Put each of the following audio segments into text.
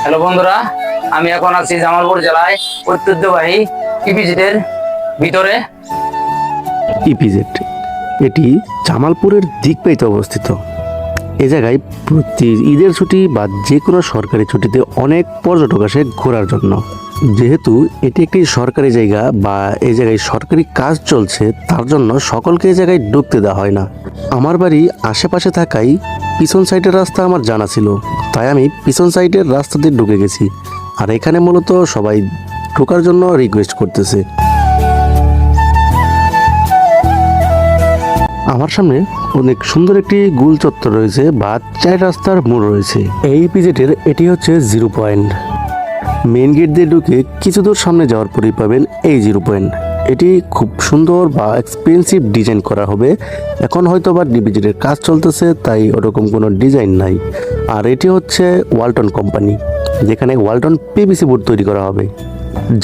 Hello বন্ধুরা, আমি এখন আছি জামালপুর জেলায় ঐতিহ্যবাহী ইপিজেডের ভিতরে। ইপিজেড এটি জামালপুরের দিকপাইতে অবস্থিত। এ জায়গায় প্রতি ঈদের ছুটি বা যে কোনো সরকারি ছুটিতে অনেক পর্যটক আসে ঘোরার জন্য। যেহেতু এটি একটি সরকারি জায়গা বা এই জায়গায় সরকারি কাজ চলছে, তার জন্য সকলকে এই জায়গায় ঢুকতে দেওয়া হয় না। আমার বাড়ি আশেপাশে থাকায় পিছন সাইডের রাস্তা আমার জানা ছিল, তাই আমি পিছন সাইডের রাস্তা দিয়ে ঢুকে গেছি। আর এখানে মূলত সবাই ঢোকার জন্য রিকোয়েস্ট করতেছে। আমার সামনে অনেক সুন্দর একটি গোল চত্বর রয়েছে বা 4 রাস্তার মোড় রয়েছে। এই পিজেটের এটি হচ্ছে 0 পয়েন্ট। মেইন গেট দিয়ে ঢুকে কিছু দূর সামনে যাওয়ার পরেই পাবেন এই 0 পয়েন্ট। এটি খুব সুন্দর বা এক্সপেন্সিভ ডিজাইন করা হবে। এখন হয়তো বা ডিপিজেটের কাজ চলতেছে, তাই ওরকম কোনো ডিজাইন নাই। আর এটি হচ্ছে ওয়ালটন কোম্পানি, যেখানে ওয়ালটন পিভিসি বোর্ড তৈরি করা হবে।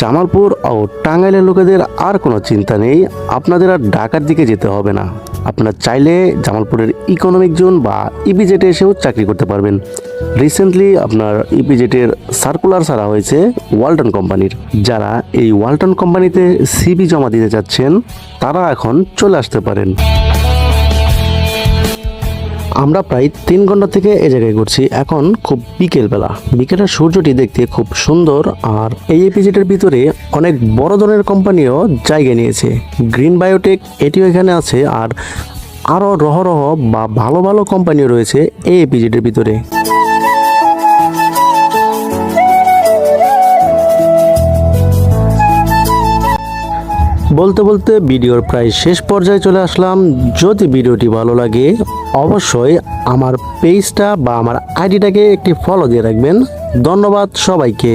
জামালপুর ও টাঙ্গাইলের লোকেদের আর কোনো চিন্তা নেই, আপনাদের আর ঢাকার দিকে যেতে হবে না। আপনারা চাইলে জামালপুরের ইকোনমিক জোন বা ইপিজেটে এসেও চাকরি করতে পারবেন। রিসেন্টলি আপনার ইপিজেটের সার্কুলার ছাড়া হয়েছে ওয়ালটন কোম্পানির। যারা এই ওয়ালটন কোম্পানিতে সিভি জমা দিতে চাচ্ছেন, তারা এখন চলে আসতে পারেন। আমরা প্রায় 3 ঘন্টা থেকে এই জায়গায় ঘুরছি। এখন খুব বিকেলবেলা, বিকেলের সূর্যটি দেখতে খুব সুন্দর। আর এই এপিজেডের ভিতরে অনেক বড় ধরনের কোম্পানিও জায়গা নিয়েছে। গ্রিন বায়োটেক এটিও এখানে আছে, আর আরও রহ বা ভালো ভালো কোম্পানিও রয়েছে এই এপিজেডের ভিতরে। বলতে বলতে ভিডিওর প্রায় শেষ পর্যায়ে চলে আসলাম। যদি ভিডিওটি ভালো লাগে অবশ্যই আমার পেজটা বা আমার আইডিটাকে একটি ফলো দিয়ে রাখবেন। ধন্যবাদ সবাইকে।